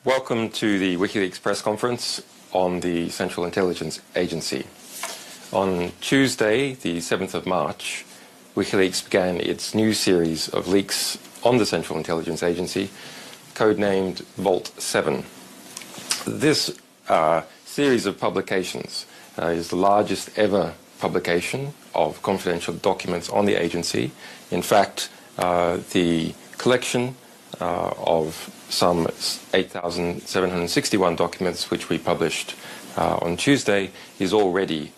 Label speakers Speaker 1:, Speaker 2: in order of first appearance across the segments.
Speaker 1: Welcome to the WikiLeaks press conference on the Central Intelligence Agency. On Tuesday, the 7th of March, WikiLeaks began its new series of leaks on the Central Intelligence Agency, codenamed Vault 7. This series of publications is the largest ever publication of confidential documents on the agency. In fact, the collection of some 8,761 documents which we published on Tuesday is already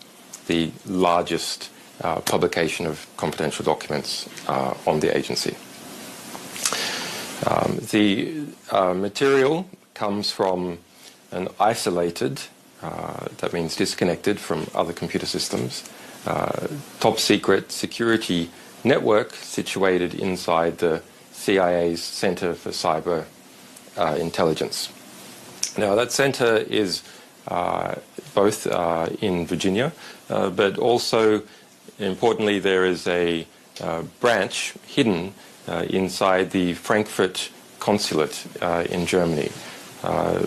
Speaker 1: the largest publication of confidential documents on the agency. The material comes from an isolated, that means disconnected from other computer systems, top secret security network situated inside the CIA's Center for Cyber Intelligence. Now, that center is both in Virginia, but also, importantly, there is a branch hidden inside the Frankfurt consulate in Germany.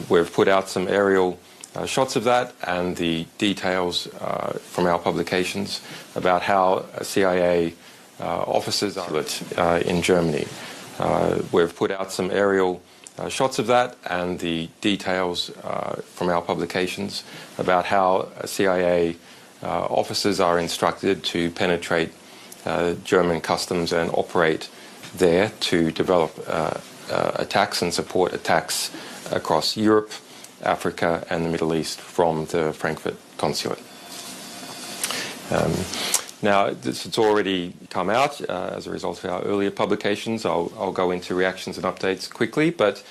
Speaker 1: We've put out some aerial shots of that and the details from our publications about how CIA officers are in Germany. We've put out some aerial shots of that and the details from our publications about how CIA officers are instructed to penetrate German customs and operate there to develop attacks and support attacks across Europe, Africa and the Middle East from the Frankfurt consulate. Now, this has already come out as a result of our earlier publications. I'll go into reactions and updates quickly, but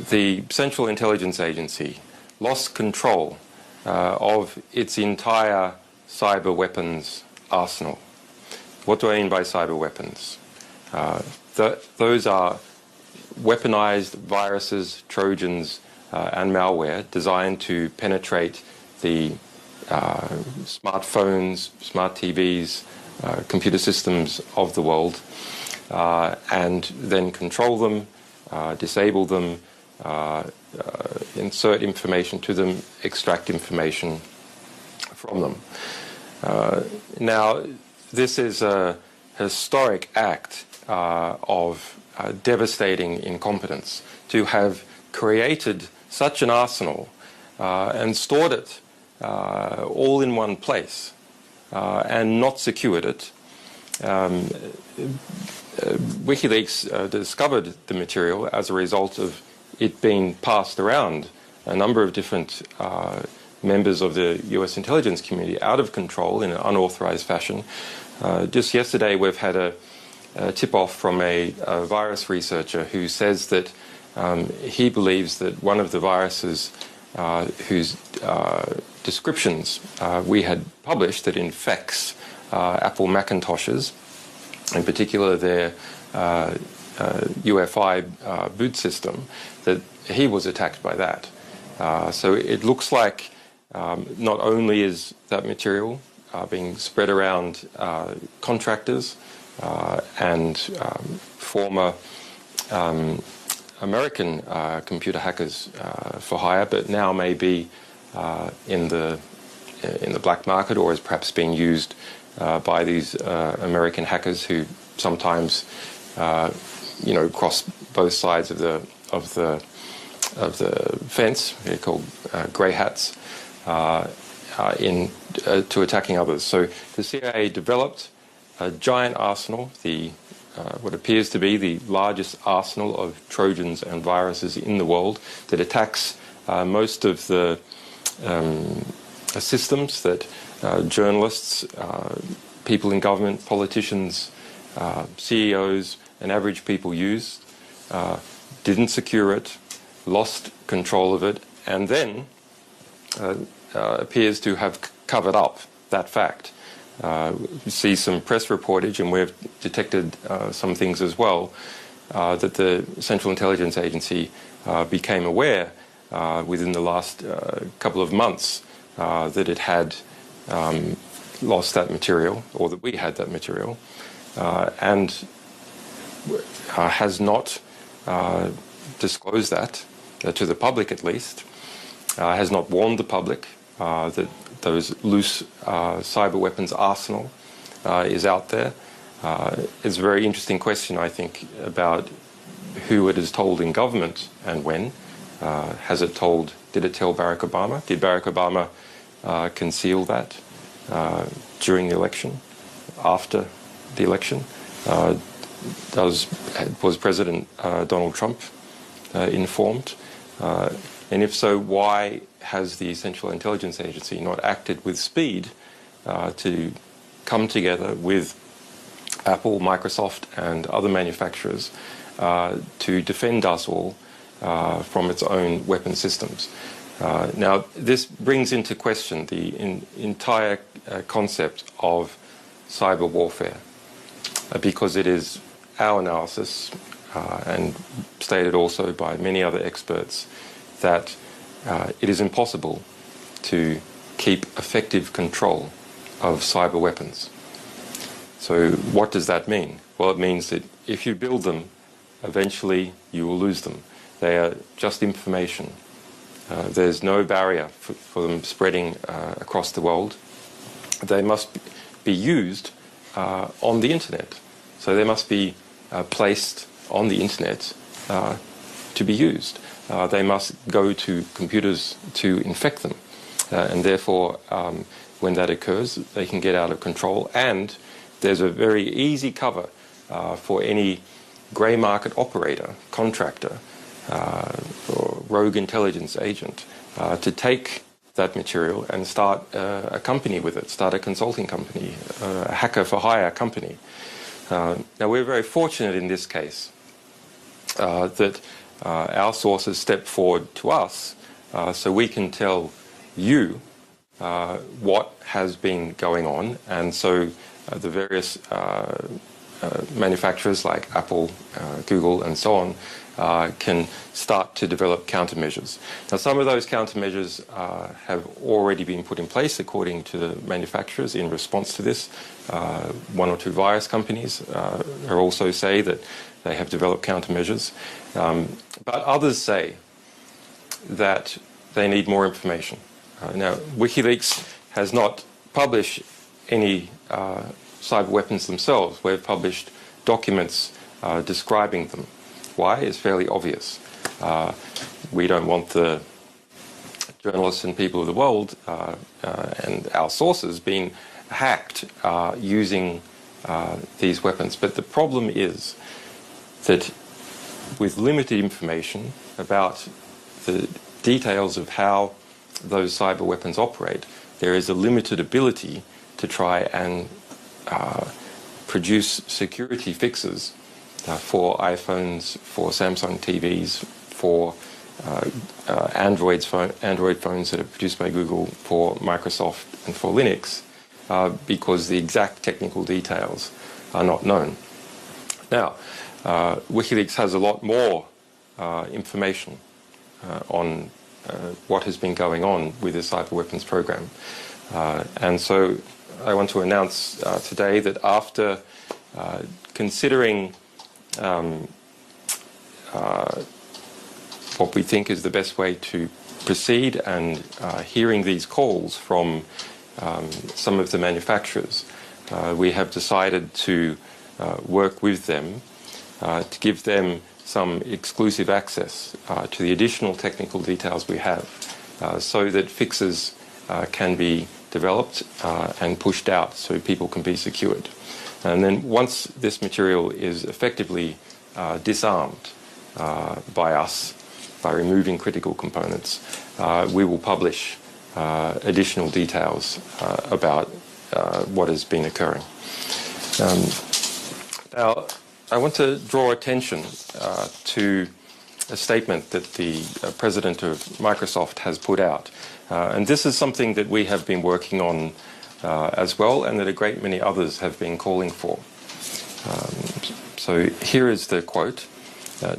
Speaker 1: the Central Intelligence Agency lost control of its entire cyber weapons arsenal. What do I mean by cyber weapons? Those are weaponized viruses, trojans, and malware designed to penetrate the smartphones, smart TVs, computer systems of the world, and then control them, disable them, insert information to them, extract information from them. Now, this is a historic act of devastating incompetence to have created such an arsenal and stored it all in one place and not secured it. WikiLeaks discovered the material as a result of it being passed around a number of different members of the US intelligence community out of control in an unauthorized fashion. Just yesterday we've had a tip-off from a virus researcher who says that he believes that one of the viruses whose descriptions we had published that infects Apple Macintoshes, in particular their UEFI boot system, that he was attacked by that. So it looks like not only is that material being spread around contractors and former American computer hackers for hire, but now may be in the black market, or is perhaps being used by these American hackers who sometimes, cross both sides of the fence. They're called grey hats to attacking others. So the CIA developed a giant arsenal, what appears to be the largest arsenal of trojans and viruses in the world, that attacks most of the systems that journalists, people in government, politicians, CEOs and average people use, didn't secure it, lost control of it, and then appears to have covered up that fact. We see some press reportage, and we've detected some things as well, that the Central Intelligence Agency became aware within the last couple of months that it had lost that material, or that we had that material, and has not disclosed that, to the public at least, has not warned the public that those loose cyber weapons arsenal is out there. It's a very interesting question, I think, about who it is told in government and when. Did it tell Barack Obama? Did Barack Obama conceal that during the election, after the election? Was President Donald Trump informed? And if so, why has the Central Intelligence Agency not acted with speed to come together with Apple, Microsoft, and other manufacturers to defend us all from its own weapon systems? Now, this brings into question the entire concept of cyber warfare, because it is our analysis, and stated also by many other experts, that it is impossible to keep effective control of cyber weapons. So what does that mean? Well, it means that if you build them, eventually you will lose them. They are just information. There's no barrier for them spreading across the world. They must be used on the internet. So they must be placed on the internet to be used. They must go to computers to infect them. And therefore, when that occurs, they can get out of control. And there's a very easy cover for any grey market operator, contractor, or rogue intelligence agent to take that material and start a company with it, start a consulting company, a hacker for hire company. Now, we're very fortunate in this case that our sources step forward to us so we can tell you what has been going on, and so the various manufacturers like Apple, Google, and so on can start to develop countermeasures. Now, some of those countermeasures have already been put in place according to the manufacturers in response to this. One or two virus companies also say that they have developed countermeasures. But others say that they need more information. Now, WikiLeaks has not published any cyber weapons themselves. We've published documents describing them. Why? It's fairly obvious. We don't want the journalists and people of the world and our sources being hacked using these weapons. But the problem is that with limited information about the details of how those cyber weapons operate, there is a limited ability to try and produce security fixes for iPhones, for Samsung TVs, for Android phones that are produced by Google, for Microsoft, and for Linux, because the exact technical details are not known. Now, WikiLeaks has a lot more information on what has been going on with the cyber weapons program. And so I want to announce today that after considering what we think is the best way to proceed and hearing these calls from some of the manufacturers, we have decided to work with them to give them some exclusive access to the additional technical details we have so that fixes can be developed and pushed out so people can be secured. And then once this material is effectively disarmed by us, by removing critical components, we will publish additional details about what has been occurring. Now, I want to draw attention to a statement that the president of Microsoft has put out. And this is something that we have been working on as well, and that a great many others have been calling for. So here is the quote.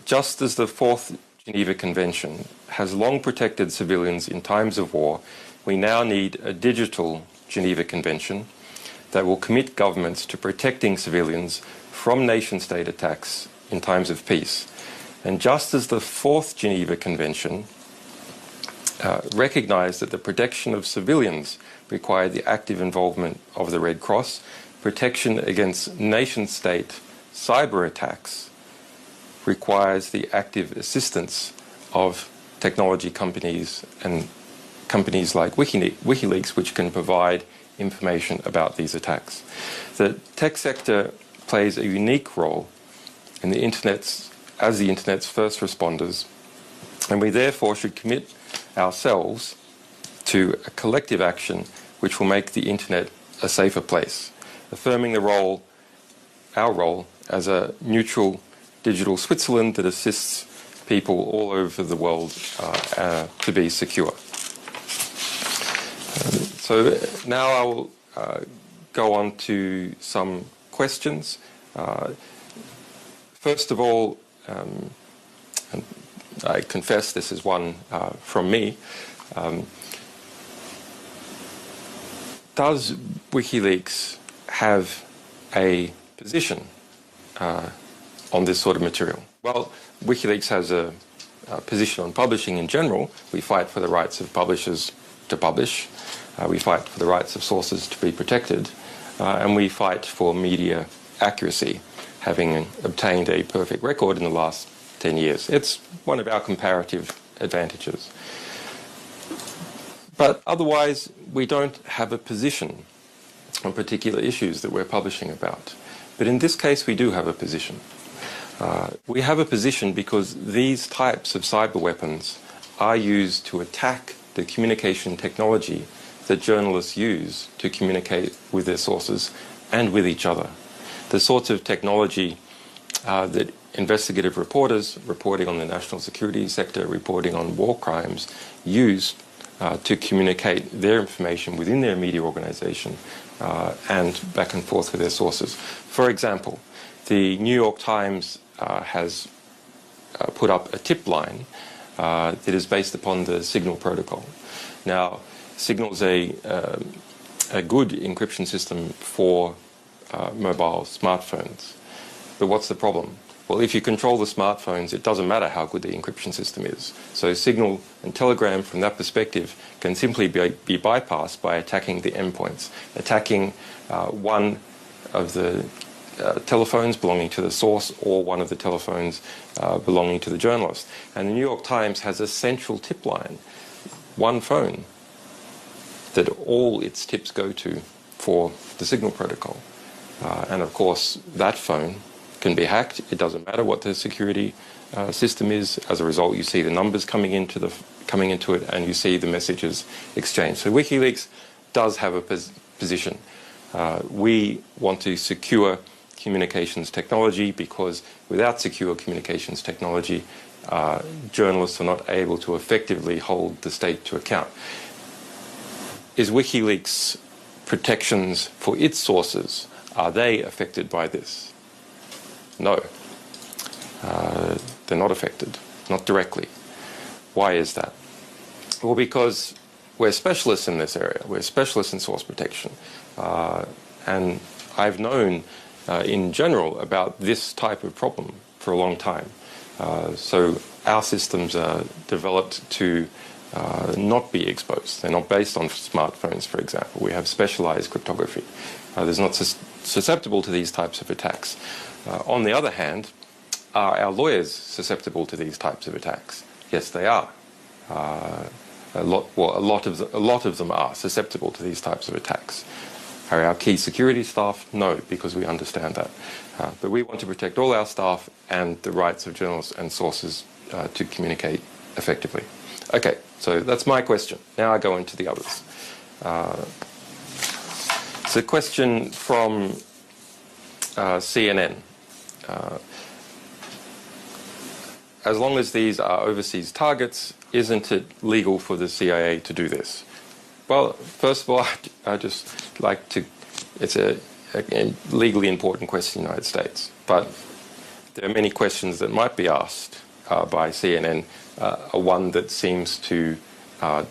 Speaker 1: Just as the Fourth Geneva Convention has long protected civilians in times of war, we now need a digital Geneva Convention that will commit governments to protecting civilians from nation-state attacks in times of peace. And just as the Fourth Geneva Convention recognized that the protection of civilians required the active involvement of the Red Cross, protection against nation-state cyber attacks requires the active assistance of technology companies and companies like WikiLeaks, which can provide information about these attacks. The tech sector plays a unique role in the as the Internet's first responders, and we therefore should commit ourselves to a collective action which will make the Internet a safer place, affirming our role as a neutral digital Switzerland that assists people all over the world to be secure. So now I will go on to some questions. First of all, and I confess this is one from me, does WikiLeaks have a position on this sort of material? Well, WikiLeaks has a position on publishing in general. We fight for the rights of publishers to publish. We fight for the rights of sources to be protected. And we fight for media accuracy, having obtained a perfect record in the last 10 years. It's one of our comparative advantages. But otherwise, we don't have a position on particular issues that we're publishing about. But in this case, we do have a position. We have a position because these types of cyber weapons are used to attack the communication technology that journalists use to communicate with their sources and with each other. The sorts of technology that investigative reporters reporting on the national security sector, reporting on war crimes, use to communicate their information within their media organization and back and forth with their sources. For example, the New York Times has put up a tip line that is based upon the Signal protocol. Now, Signal is a good encryption system for mobile smartphones. But what's the problem? Well, if you control the smartphones, it doesn't matter how good the encryption system is. So Signal and Telegram, from that perspective, can simply be bypassed by attacking the endpoints, attacking one of the telephones belonging to the source or one of the telephones belonging to the journalist. And the New York Times has a central tip line, one phone, that all its tips go to for the Signal protocol. And of course, that phone can be hacked. It doesn't matter what the security system is. As a result, you see the numbers coming into it, and you see the messages exchanged. So WikiLeaks does have a position. We want to secure communications technology because without secure communications technology, journalists are not able to effectively hold the state to account. Is WikiLeaks protections for its sources, are they affected by this? No. They're not affected, not directly. Why is that? Well, because we're specialists in this area. We're specialists in source protection. And I've known in general about this type of problem for a long time. So our systems are developed to not be exposed. They're not based on smartphones, for example. We have specialized cryptography. There's not susceptible to these types of attacks. On the other hand, are our lawyers susceptible to these types of attacks? Yes, they are. A lot of them are susceptible to these types of attacks. Are our key security staff? No, because we understand that. But we want to protect all our staff and the rights of journalists and sources to communicate effectively. Okay, so that's my question. Now I go into the others. It's a question from CNN. As long as these are overseas targets, isn't it legal for the CIA to do this? Well, first of all, I just like to, it's a legally important question in the United States, but there are many questions that might be asked by CNN. One that seems to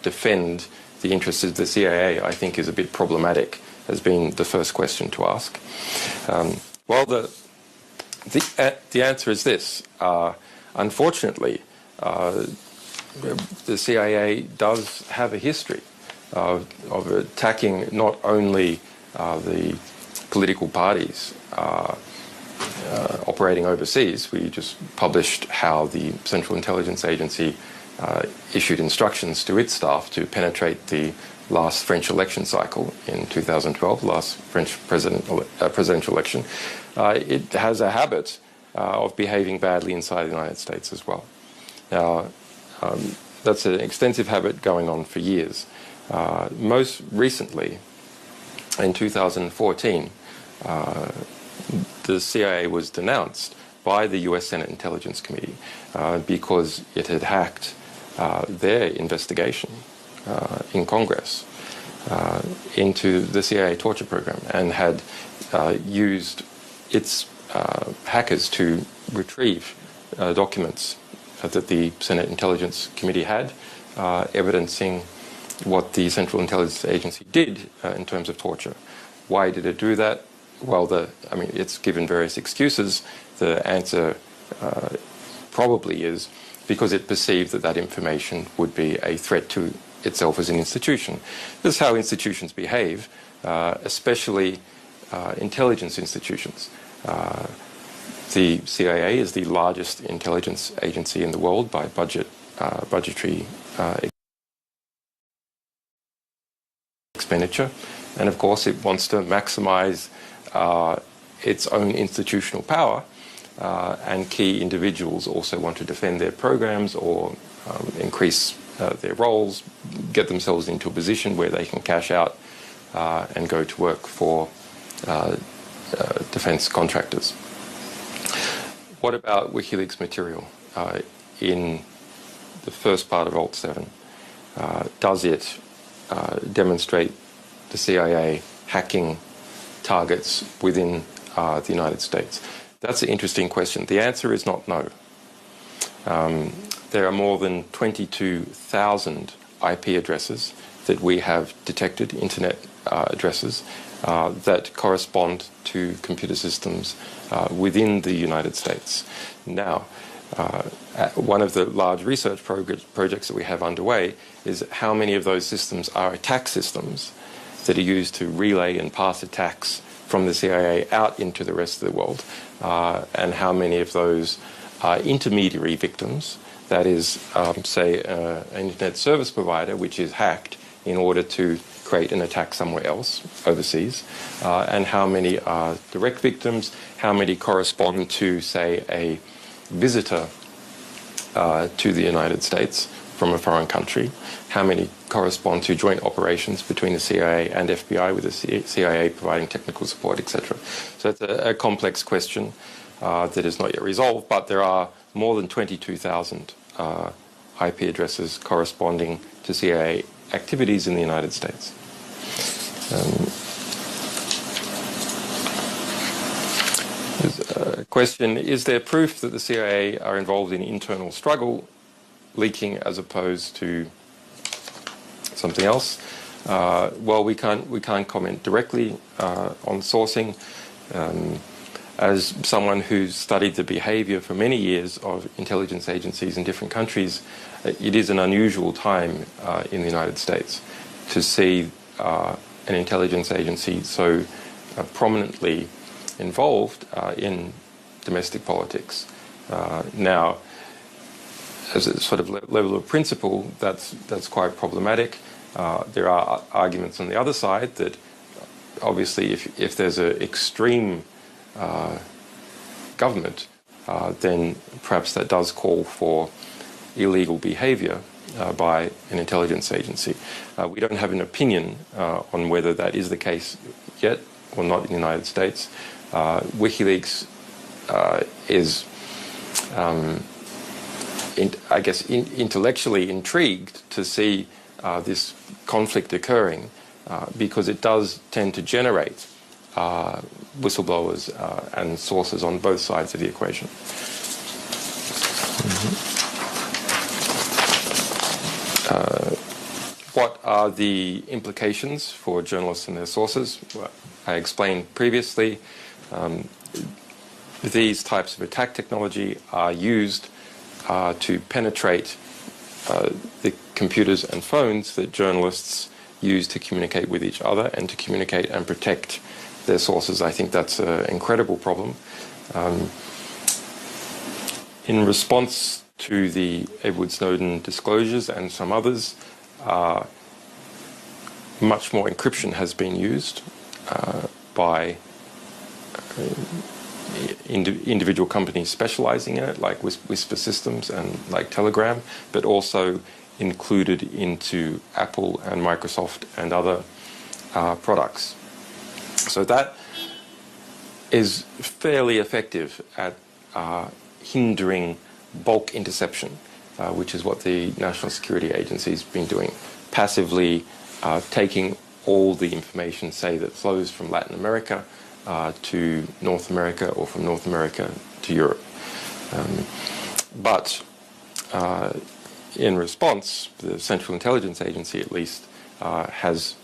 Speaker 1: defend the interests of the CIA, I think, is a bit problematic, has been the first question to ask. Well, the answer is this. unfortunately, the CIA does have a history of attacking not only the political parties operating overseas. We just published how the Central Intelligence Agency issued instructions to its staff to penetrate the last French election cycle in 2012, last French presidential election. It has a habit of behaving badly inside the United States as well. Now, that's an extensive habit going on for years. Most recently, in 2014, the CIA was denounced by the US Senate Intelligence Committee because it had hacked their investigation in Congress into the CIA torture program and had used its hackers to retrieve documents that the Senate Intelligence Committee had, evidencing what the Central Intelligence Agency did in terms of torture. Why did it do that? Well, it's given various excuses. The answer probably is because it perceived that that information would be a threat to itself as an institution. This is how institutions behave, especially intelligence institutions. The CIA is the largest intelligence agency in the world by budgetary expenditure, and of course it wants to maximize its own institutional power, and key individuals also want to defend their programs or increase their roles, get themselves into a position where they can cash out and go to work for defense contractors. What about WikiLeaks material in the first part of Alt 7? Does it demonstrate the CIA hacking targets within the United States? That's an interesting question. The answer is not no. There are more than 22,000 IP addresses that we have detected, internet addresses, that correspond to computer systems within the United States. Now, one of the large research projects that we have underway is how many of those systems are attack systems that are used to relay and pass attacks from the CIA out into the rest of the world, and how many of those are intermediary victims, that is, say, an internet service provider which is hacked in order to create an attack somewhere else, overseas, and how many are direct victims, how many correspond to, say, a visitor to the United States from a foreign country, how many correspond to joint operations between the CIA and FBI, with the CIA providing technical support, etc. So it's a complex question that is not yet resolved, but there are more than 22,000 IP addresses corresponding to CIA activities in the United States. There's a question, is there proof that the CIA are involved in internal struggle, leaking as opposed to something else? Well, we can't comment directly on sourcing. As someone who's studied the behavior for many years of intelligence agencies in different countries, it is an unusual time in the United States to see an intelligence agency so prominently involved in domestic politics. Now, as a sort of level of principle, that's quite problematic. There are arguments on the other side that obviously if there's an extreme government, then perhaps that does call for illegal behavior by an intelligence agency. We don't have an opinion on whether that is the case yet or not in the United States. WikiLeaks is, I guess, intellectually intrigued to see this conflict occurring because it does tend to generate whistleblowers and sources on both sides of the equation. What are the implications for journalists and their sources? Well, I explained previously, these types of attack technology are used to penetrate the computers and phones that journalists use to communicate with each other and to communicate and protect their sources. I think that's an incredible problem. In response to the Edward Snowden disclosures and some others, much more encryption has been used by individual companies specializing in it, like Whisper Systems and like Telegram, but also included into Apple and Microsoft and other products. So that is fairly effective at hindering bulk interception, which is what the National Security Agency's been doing, passively taking all the information, say, that flows from Latin America to North America, or from North America to Europe. But in response, the Central Intelligence Agency, at least, has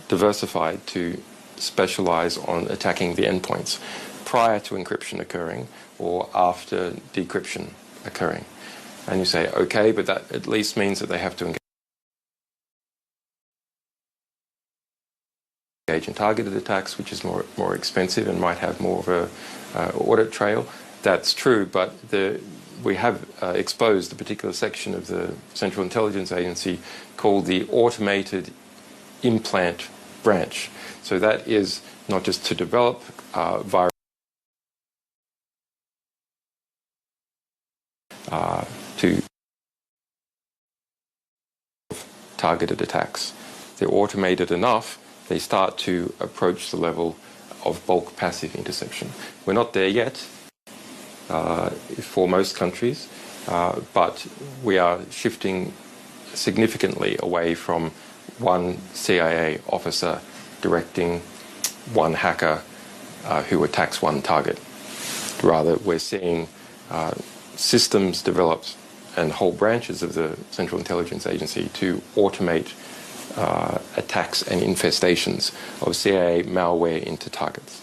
Speaker 1: diversified to specialize on attacking the endpoints prior to encryption occurring or after decryption occurring. And you say, okay, but that at least means that they have to engage in targeted attacks, which is more expensive and might have more of a audit trail. That's true, but we have exposed a particular section of the Central Intelligence Agency called the Automated Implant Branch. So that is not just to develop virus to targeted attacks. They're automated enough, they start to approach the level of bulk passive interception. We're not there yet for most countries, but we are shifting significantly away from one CIA officer directing one hacker who attacks one target. Rather, we're seeing systems developed and whole branches of the Central Intelligence Agency to automate attacks and infestations of CIA malware into targets.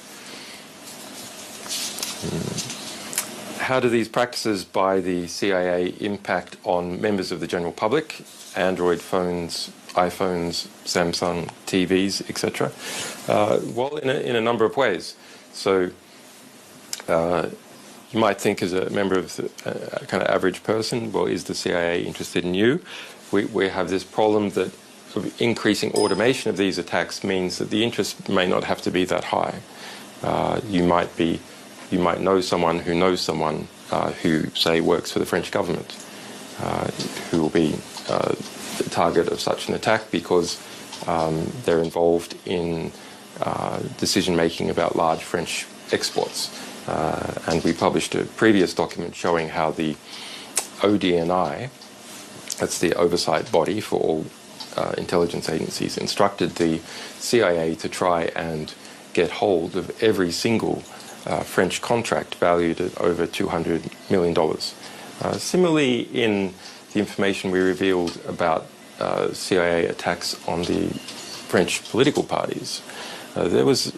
Speaker 1: How do these practices by the CIA impact on members of the general public, Android phones, iPhones, Samsung TVs, etc.? Well, in a number of ways. So you might think, as a member of the kind of average person, well, is the CIA interested in you? We have this problem that increasing automation of these attacks means that the interest may not have to be that high. You might know someone who, say, works for the French government, who will be the target of such an attack because they're involved in decision-making about large French exports. And we published a previous document showing how the ODNI, that's the oversight body for all intelligence agencies, instructed the CIA to try and get hold of every single French contract valued at over $200 million. Similarly, in the information we revealed about CIA attacks on the French political parties, there was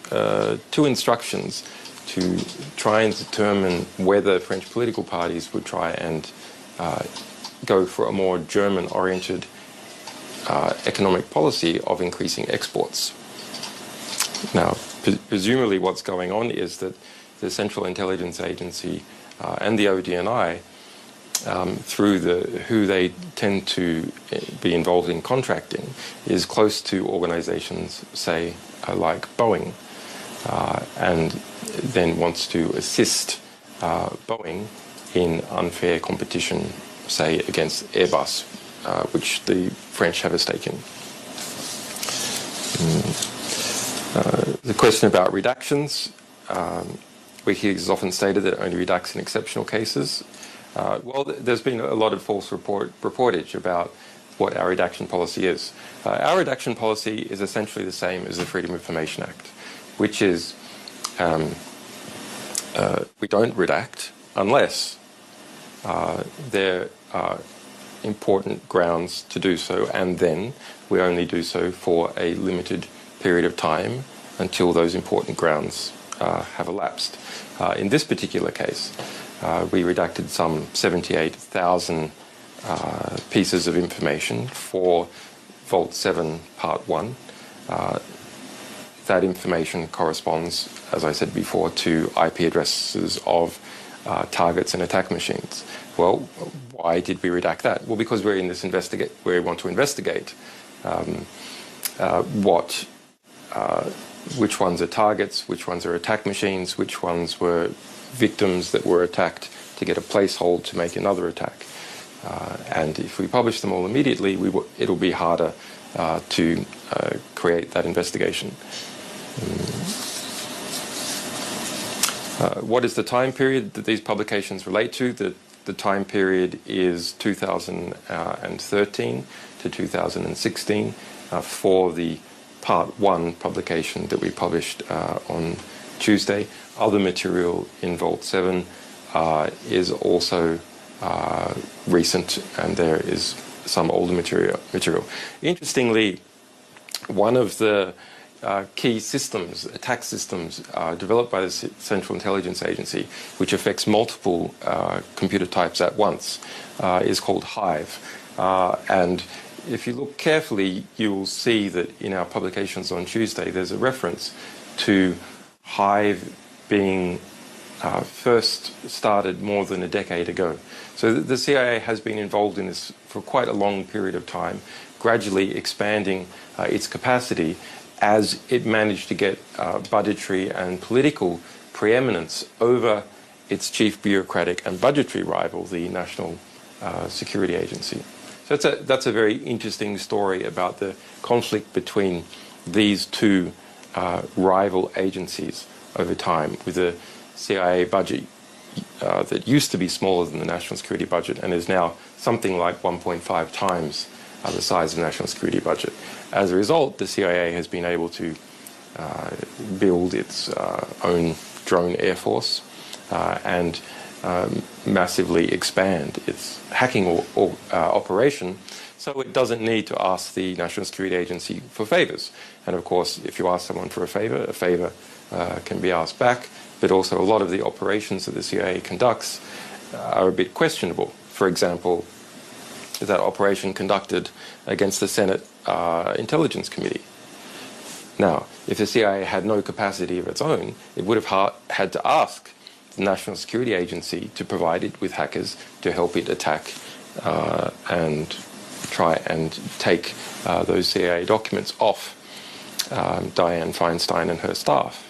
Speaker 1: 2 instructions to try and determine whether French political parties would try and go for a more German-oriented economic policy of increasing exports. Now, presumably what's going on is that the Central Intelligence Agency and the ODNI, through who they tend to be involved in contracting, is close to organizations, say, like Boeing, and then wants to assist Boeing in unfair competition, say, against Airbus, which the French have a stake in. The question about reductions. WikiLeaks has often stated that it only reducts in exceptional cases. Well, there's been a lot of false reportage about what our redaction policy is. Our redaction policy is essentially the same as the Freedom of Information Act, which is we don't redact unless there are important grounds to do so, and then we only do so for a limited period of time until those important grounds have elapsed. In this particular case, We redacted some 78,000 pieces of information for Vault 7 Part 1. That information corresponds, as I said before, to IP addresses of targets and attack machines. Well, why did we redact that? Well, because we're in this we want to investigate which ones are targets, which ones are attack machines, which ones were victims that were attacked to get a placehold to make another attack. And if we publish them all immediately, it'll be harder to create that investigation. What is the time period that these publications relate to? The time period is 2013 to 2016 for the Part 1 publication that we published on Tuesday. Other material in Vault 7 is also recent, and there is some older material. Interestingly, one of the key systems, attack systems developed by the Central Intelligence Agency, which affects multiple computer types at once, is called Hive. And if you look carefully, you will see that in our publications on Tuesday, there's a reference to Hive being first started more than a decade ago. So the CIA has been involved in this for quite a long period of time, gradually expanding its capacity as it managed to get budgetary and political preeminence over its chief bureaucratic and budgetary rival, the National Security Agency. So that's a very interesting story about the conflict between these two rival agencies over time, with a CIA budget that used to be smaller than the national security budget and is now something like 1.5 times the size of the national security budget. As a result, the CIA has been able to build its own drone air force and massively expand its hacking operation, so it doesn't need to ask the National Security Agency for favors. And of course, if you ask someone for a favor can be asked back, but also a lot of the operations that the CIA conducts are a bit questionable. For example, that operation conducted against the Senate Intelligence Committee. Now, if the CIA had no capacity of its own, it would have had to ask the National Security Agency to provide it with hackers to help it attack and try and take those CIA documents off Dianne Feinstein and her staff.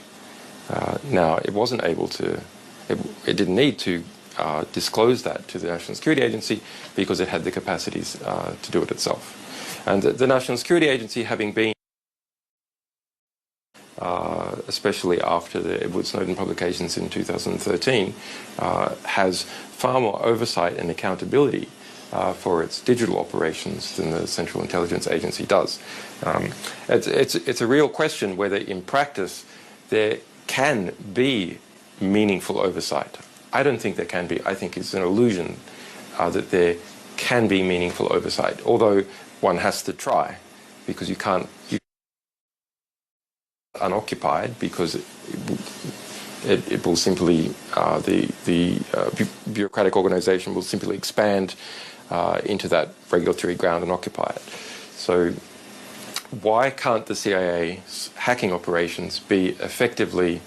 Speaker 1: Now, it wasn't able to, it didn't need to disclose that to the National Security Agency because it had the capacities to do it itself. And the National Security Agency, having been, especially after the Edward Snowden publications in 2013, has far more oversight and accountability for its digital operations than the Central Intelligence Agency does. It's a real question whether in practice there can be meaningful oversight. I don't think there can be. I think it's an illusion that there can be meaningful oversight, although one has to try, because you can't unoccupied, because it will simply, the bureaucratic organization will simply expand into that regulatory ground and occupy it. So why can't the CIA's hacking operations be effectively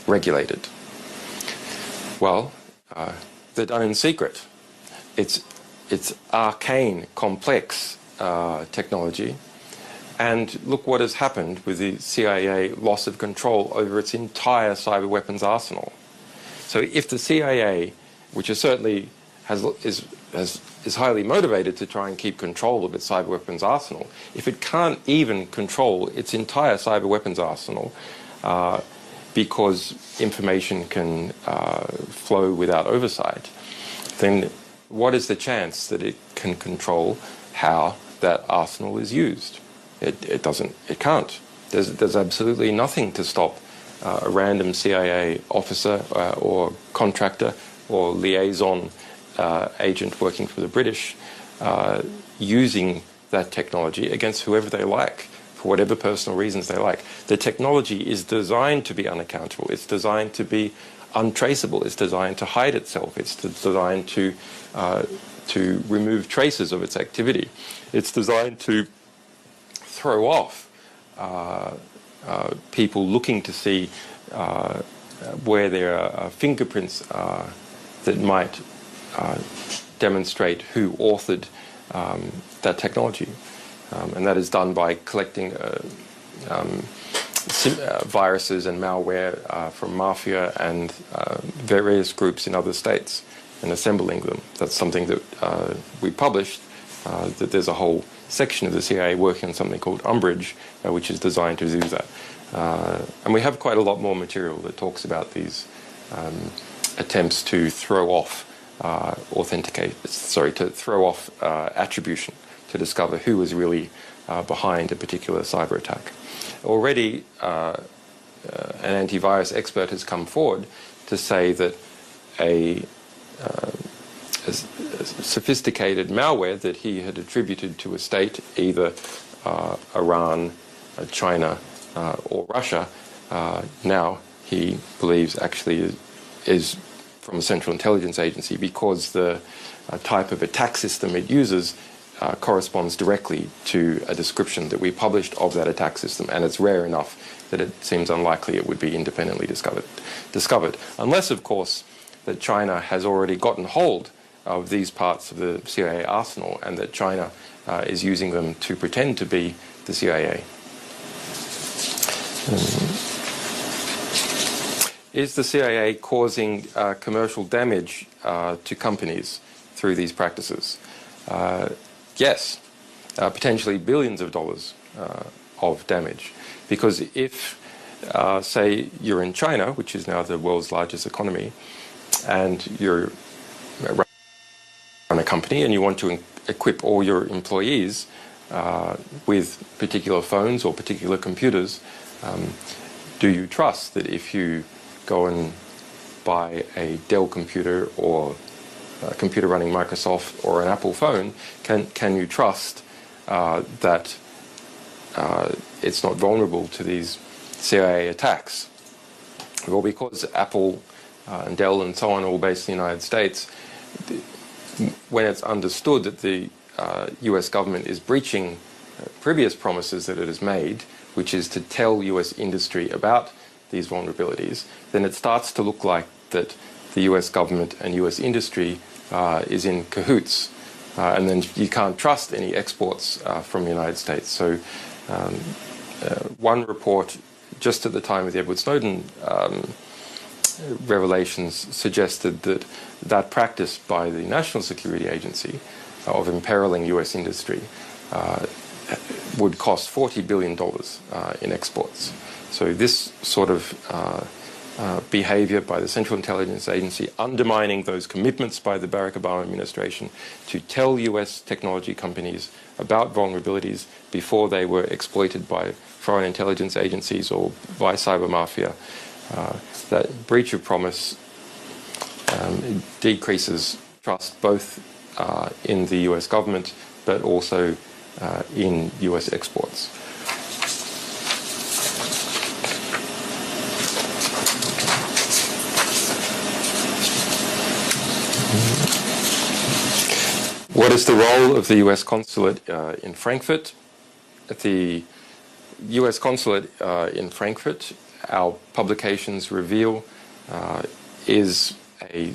Speaker 1: regulated? Well, they're done in secret. It's arcane, complex technology. And look what has happened with the CIA loss of control over its entire cyber weapons arsenal. So if the CIA, which is certainly is highly motivated to try and keep control of its cyber weapons arsenal, if it can't even control its entire cyber weapons arsenal because information can flow without oversight, then what is the chance that it can control how that arsenal is used? It can't. There's absolutely nothing to stop a random CIA officer or contractor or liaison agent working for the British using that technology against whoever they like, for whatever personal reasons they like. The technology is designed to be unaccountable. It's designed to be untraceable. It's designed to hide itself. It's designed to remove traces of its activity. It's designed to throw off people looking to see where there are fingerprints that might demonstrate who authored that technology. And that is done by collecting viruses and malware from mafia and various groups in other states and assembling them. That's something that we published, that there's a whole section of the CIA working on something called Umbrage, which is designed to do that. And we have quite a lot more material that talks about these attempts to throw off to throw off attribution, to discover who was really behind a particular cyber attack. Already, an antivirus expert has come forward to say that a sophisticated malware that he had attributed to a state, either Iran, China, or Russia, now he believes actually is from a Central Intelligence Agency, because the type of attack system it uses corresponds directly to a description that we published of that attack system, and it's rare enough that it seems unlikely it would be independently discovered. Unless, of course, that China has already gotten hold of these parts of the CIA arsenal, and that China is using them to pretend to be the CIA. Is the CIA causing commercial damage to companies through these practices? Yes, potentially billions of dollars of damage. Because if, say, you're in China, which is now the world's largest economy, and you're run a company and you want to equip all your employees with particular phones or particular computers, do you trust that if you go and buy a Dell computer or a computer running Microsoft or an Apple phone, can you trust that it's not vulnerable to these CIA attacks? Well, because Apple and Dell and so on are all based in the United States, when it's understood that the US government is breaching previous promises that it has made, which is to tell US industry about these vulnerabilities, then it starts to look like that the US government and US industry is in cahoots, and then you can't trust any exports from the United States. So one report just at the time of the Edward Snowden revelations suggested that that practice by the National Security Agency of imperiling US industry would cost $40 billion in exports. So this sort of behavior by the Central Intelligence Agency, undermining those commitments by the Barack Obama administration to tell US technology companies about vulnerabilities before they were exploited by foreign intelligence agencies or by cyber mafia, that breach of promise decreases trust both in the US government but also in US exports. What is the role of the US consulate in Frankfurt? At the US consulate in Frankfurt, our publications reveal, is a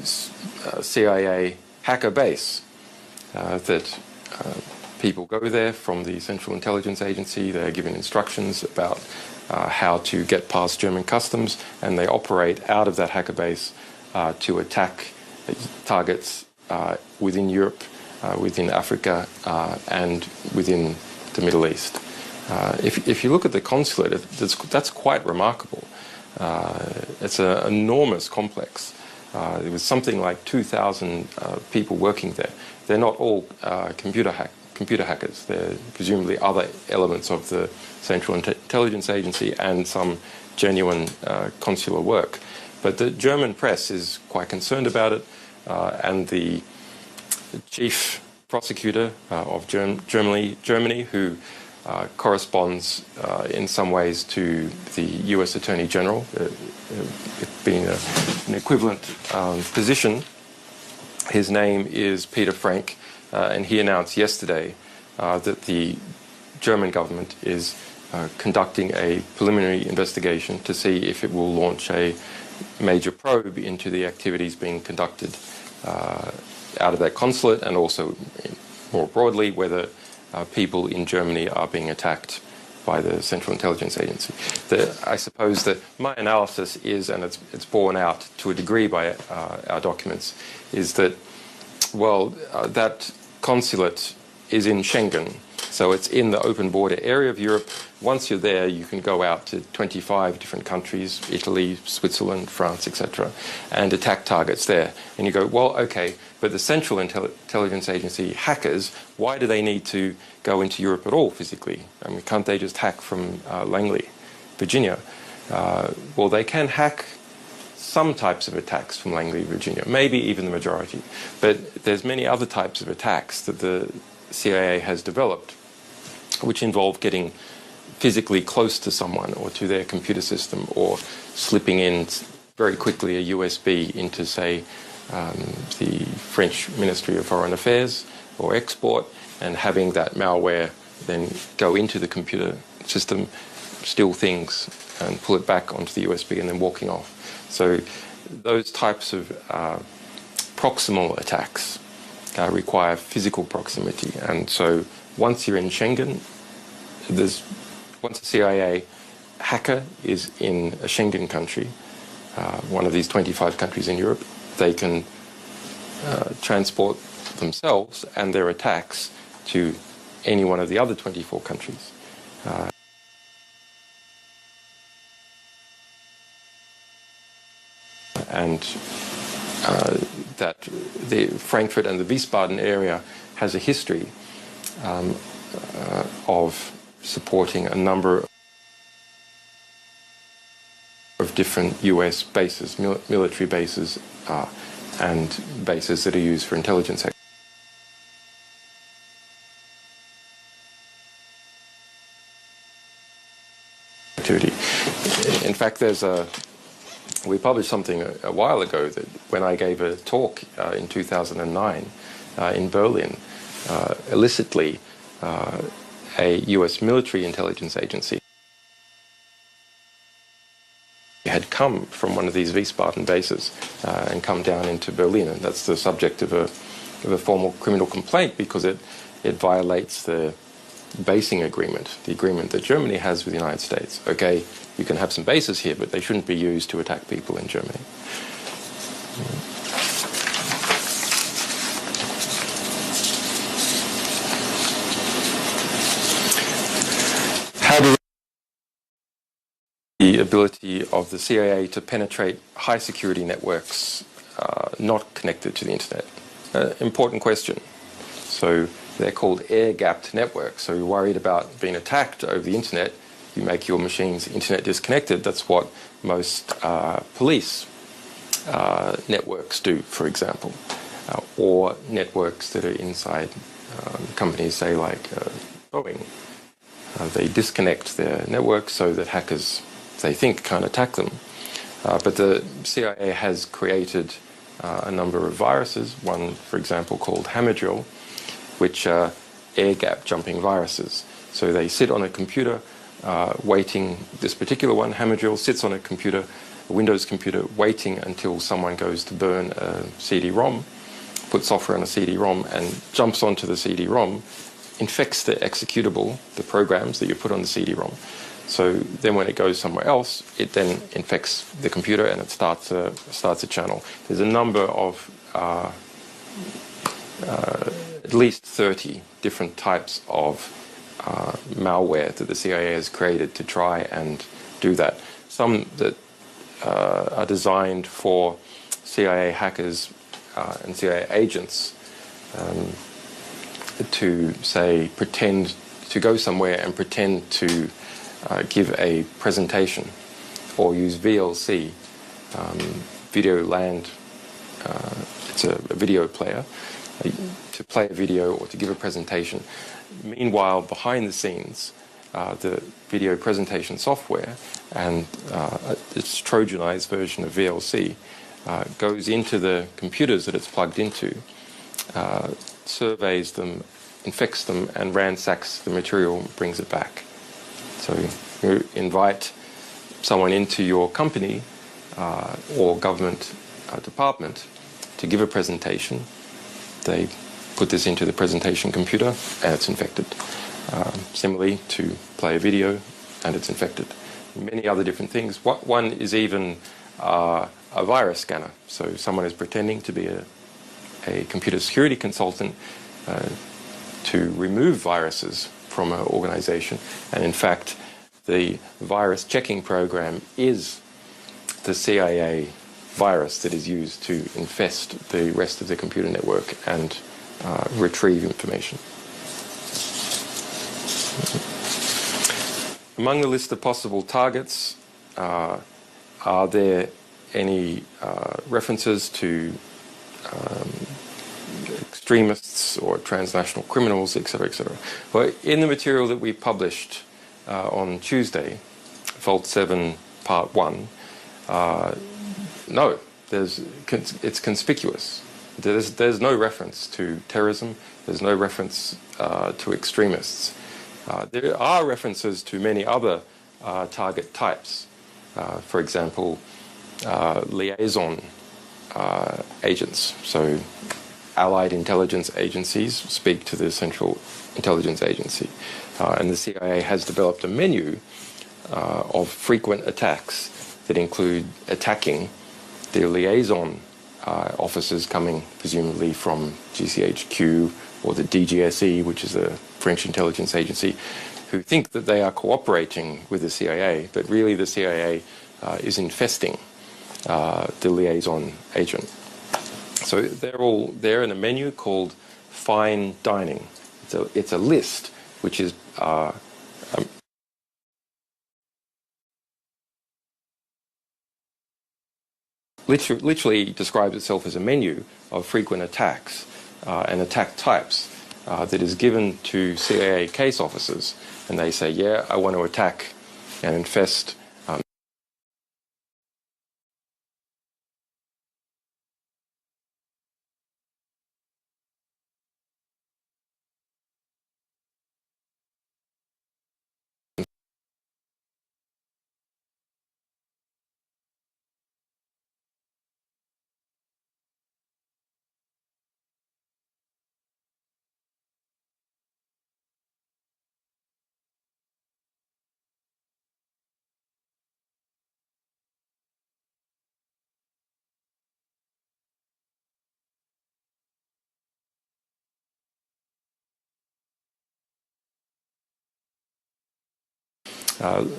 Speaker 1: CIA hacker base that people go there from the Central Intelligence Agency. They're given instructions about how to get past German customs, and they operate out of that hacker base to attack targets within Europe, within Africa, and within the Middle East. If you look at the consulate, that's quite remarkable. It's an enormous complex. There was something like 2,000 people working there. They're not all computer hackers. They're presumably other elements of the Central Intelligence Agency and some genuine consular work. But the German press is quite concerned about it, and the chief prosecutor of Germany, who corresponds in some ways to the US Attorney General, it being an equivalent position. His name is Peter Frank, and he announced yesterday that the German government is conducting a preliminary investigation to see if it will launch a major probe into the activities being conducted out of that consulate, and also more broadly whether people in Germany are being attacked by the Central Intelligence Agency. I suppose that my analysis is, and it's borne out to a degree by our documents, is that, well, that consulate is in Schengen, so it's in the open border area of Europe. Once you're there, you can go out to 25 different countries, Italy, Switzerland, France, etc., and attack targets there. And you go, well, okay, but the Central Intelligence Agency hackers, why do they need to go into Europe at all physically? I mean, can't they just hack from Langley, Virginia? Well, they can hack some types of attacks from Langley, Virginia, maybe even the majority. But there's many other types of attacks that the CIA has developed, which involve getting physically close to someone or to their computer system, or slipping in very quickly a USB into, say, the French Ministry of Foreign Affairs or Export, and having that malware then go into the computer system, steal things and pull it back onto the USB, and then walking off. So those types of proximal attacks require physical proximity. And so once you're in Schengen, once a CIA hacker is in a Schengen country, one of these 25 countries in Europe, they can transport themselves and their attacks to any one of the other 24 countries. And that the Frankfurt and the Wiesbaden area has a history of supporting a number of different US bases, military bases, and bases that are used for intelligence activity. In fact, we published something a while ago that when I gave a talk in 2009 in Berlin, illicitly, a US military intelligence agency had come from one of these Wiesbaden bases and come down into Berlin, and that's the subject of a formal criminal complaint, because it violates the basing agreement, the agreement that Germany has with the United States. Okay, you can have some bases here, but they shouldn't be used to attack people in Germany. How do the ability of the CIA to penetrate high security networks not connected to the internet? Important question. So they're called air-gapped networks. So you're worried about being attacked over the internet, you make your machines internet disconnected. That's what most police networks do, for example, or networks that are inside companies, say like Boeing. They disconnect their network so that hackers, they think, can't attack them. But the CIA has created a number of viruses, one, for example, called Hamadrill, which are air-gap jumping viruses. So they sit on a computer waiting, this particular one, Hamadrill, sits on a computer, a Windows computer, waiting until someone goes to burn a CD-ROM, puts software on a CD-ROM and jumps onto the CD-ROM, infects the executable, the programs that you put on the CD-ROM. So then when it goes somewhere else, it then infects the computer and it starts a channel. There's a number of at least 30 different types of malware that the CIA has created to try and do that. Some that are designed for CIA hackers and CIA agents to, say, pretend to go somewhere and pretend to give a presentation, or use VLC, Video Land, it's a video player, to play a video or to give a presentation. meanwhile, behind the scenes, the video presentation software and its Trojanized version of VLC goes into the computers that it's plugged into, surveys them, infects them, and ransacks the material and brings it back. So you invite someone into your company or government department to give a presentation. They put this into the presentation computer and it's infected. Similarly, to play a video and it's infected. Many other different things. One is even a virus scanner. So someone is pretending to be a computer security consultant to remove viruses from an organization. And in fact, the virus checking program is the CIA virus that is used to infest the rest of the computer network and retrieve information. Among the list of possible targets, are there any references to extremists or transnational criminals, etc., etc.? Well, in the material that we published on Tuesday, Vault 7 Part 1, no, it's conspicuous. There's no reference to terrorism. There's no reference to extremists. There are references to many other target types. For example, liaison agents. So allied intelligence agencies speak to the Central Intelligence Agency. And the CIA has developed a menu of frequent attacks that include attacking the liaison officers coming presumably from GCHQ or the DGSE, which is a French intelligence agency, who think that they are cooperating with the CIA, but really the CIA is infesting the liaison agent. So they're all there in a menu called fine dining. It's a list which is literally describes itself as a menu of frequent attacks and attack types that is given to CIA case officers, and they say, yeah, I want to attack and infest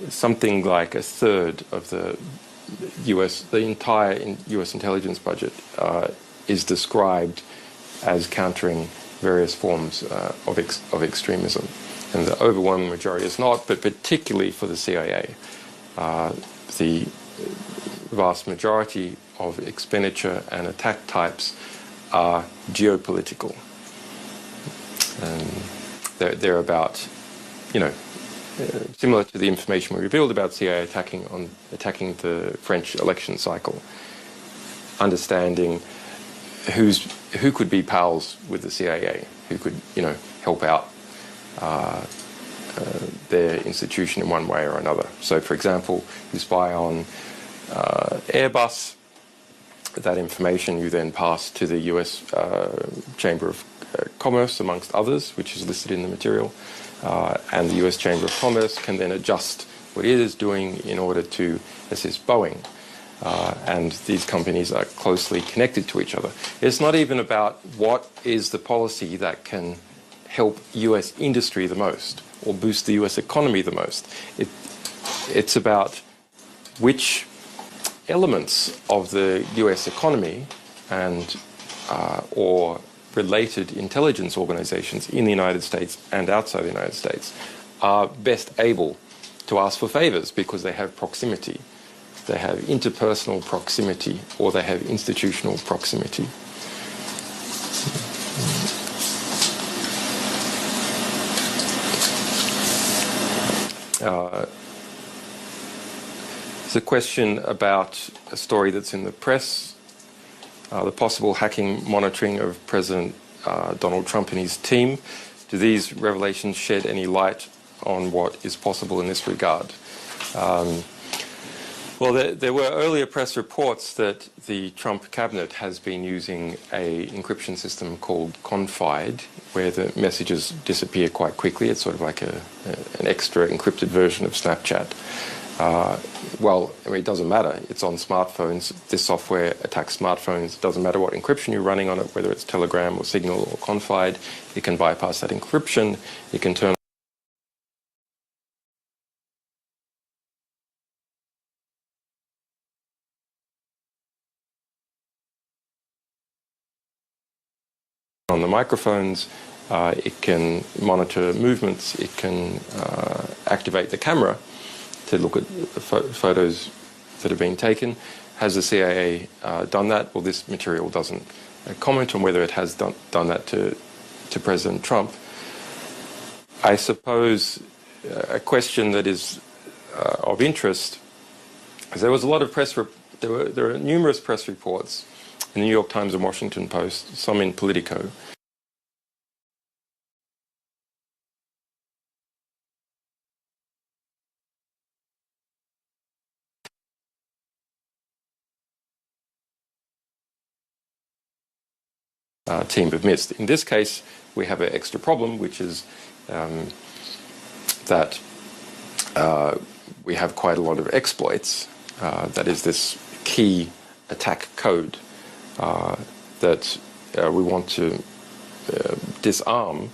Speaker 1: something like a third of the entire US intelligence budget is described as countering various forms of extremism. And the overwhelming majority is not, but particularly for the CIA. The vast majority of expenditure and attack types are geopolitical. And they're about, similar to the information we revealed about CIA attacking the French election cycle, understanding who could be pals with the CIA, who could help out their institution in one way or another. So, for example, you spy on Airbus. That information you then pass to the US Chamber of Commerce, amongst others, which is listed in the material. And the US Chamber of Commerce can then adjust what it is doing in order to assist Boeing. And these companies are closely connected to each other. It's not even about what is the policy that can help US industry the most or boost the US economy the most. It's about which elements of the US economy and or related intelligence organizations in the United States and outside the United States are best able to ask for favors because they have proximity. They have interpersonal proximity or they have institutional proximity. There's a question about a story that's in the press, the possible hacking monitoring of President Donald Trump and his team. Do these revelations shed any light on what is possible in this regard? Well, there were earlier press reports that the Trump cabinet has been using an encryption system called Confide, where the messages disappear quite quickly. It's sort of like an extra encrypted version of Snapchat. Well, I mean, it doesn't matter. It's on smartphones. This software attacks smartphones. It doesn't matter what encryption you're running on it, whether it's Telegram or Signal or Confide. It can bypass that encryption. It can turn on the microphones. It can monitor movements. It can activate the camera to look at photos that have been taken. Has the CIA done that? Well, this material doesn't comment on whether it has done that to President Trump. I suppose a question that is of interest is there was a lot of there are numerous press reports in the New York Times and Washington Post, some in Politico, team have missed. In this case, we have an extra problem, which is that we have quite a lot of exploits. That is this key attack code that we want to disarm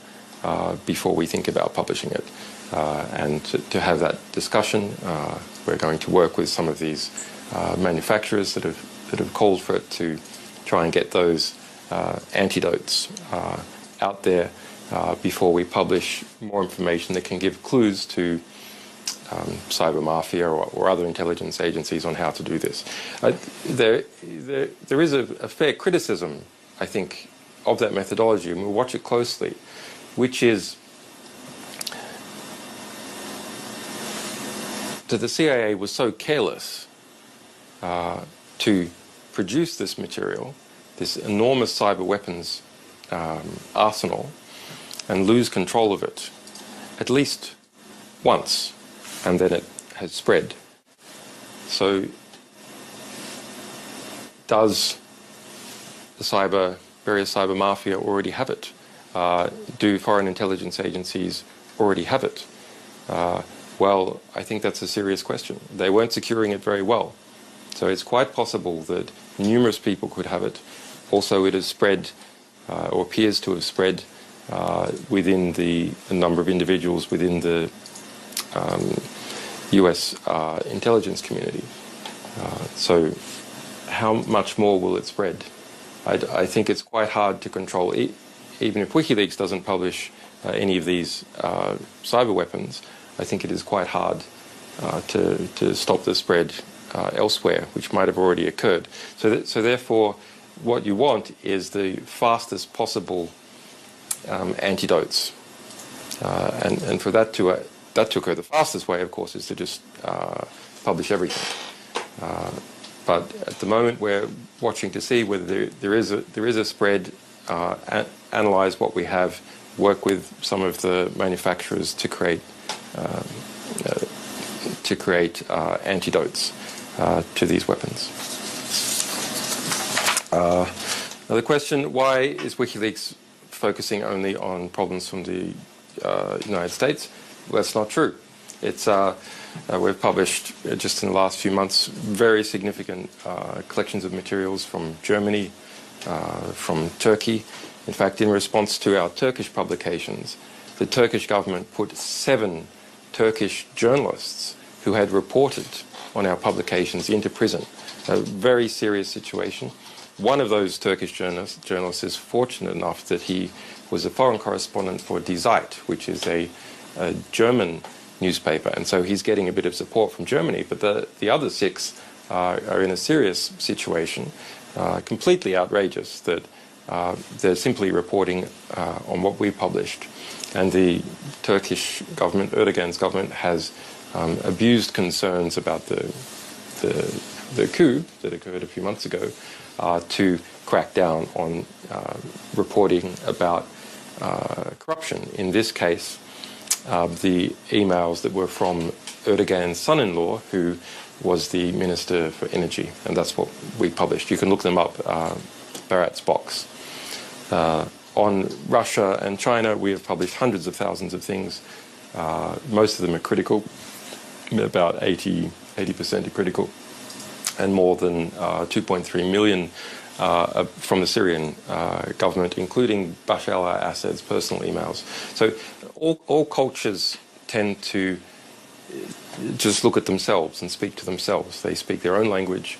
Speaker 1: before we think about publishing it. And to have that discussion, we're going to work with some of these manufacturers that have called for it to try and get those antidotes out there before we publish more information that can give clues to cyber mafia or other intelligence agencies on how to do this. There is a fair criticism, I think, of that methodology, and we'll watch it closely, which is that the CIA was so careless to produce this material, this enormous cyber weapons arsenal, and lose control of it at least once, and then it has spread. So does the various cyber mafia already have it? Do foreign intelligence agencies already have it? Well, I think that's a serious question. They weren't securing it very well. So it's quite possible that numerous people could have it. Also, it has spread, or appears to have spread, within a number of individuals within the US intelligence community. So how much more will it spread? I think it's quite hard to control. Even if WikiLeaks doesn't publish any of these cyber weapons, I think it is quite hard to stop the spread elsewhere, which might have already occurred. So therefore, what you want is the fastest possible antidotes. And for that to occur, the fastest way, of course, is to just publish everything. But at the moment, we're watching to see whether there is a spread, analyze what we have, work with some of the manufacturers to create antidotes to these weapons. Another question: why is WikiLeaks focusing only on problems from the United States? Well, that's not true. We've published just in the last few months very significant collections of materials from Germany, from Turkey. In fact, in response to our Turkish publications, the Turkish government put 7 Turkish journalists who had reported on our publications into prison. A very serious situation. One of those Turkish journalists is fortunate enough that he was a foreign correspondent for Die Zeit, which is a German newspaper, and so he's getting a bit of support from Germany, but the other 6 are in a serious situation, completely outrageous that they're simply reporting on what we published. And the Turkish government, Erdogan's government, has abused concerns about the coup that occurred a few months ago to crack down on reporting about corruption. In this case, the emails that were from Erdogan's son-in-law, who was the Minister for Energy, and that's what we published. You can look them up, Barat's box. On Russia and China, we have published hundreds of thousands of things. Most of them are critical, about 80% are critical, and more than 2.3 million from the Syrian government, including Bashar al-Assad's personal emails. So all cultures tend to just look at themselves and speak to themselves. They speak their own language,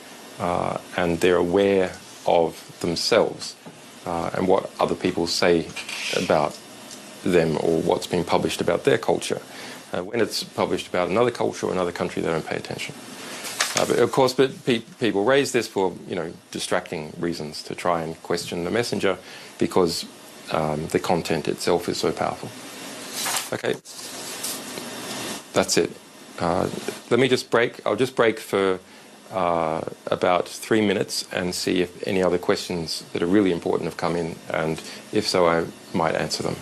Speaker 1: and they're aware of themselves and what other people say about them or what's been published about their culture. When it's published about another culture or another country, they don't pay attention. But of course, people raise this for distracting reasons, to try and question the messenger, because the content itself is so powerful. Okay, that's it. Let me just break. I'll just break for about 3 minutes and see if any other questions that are really important have come in, and if so, I might answer them.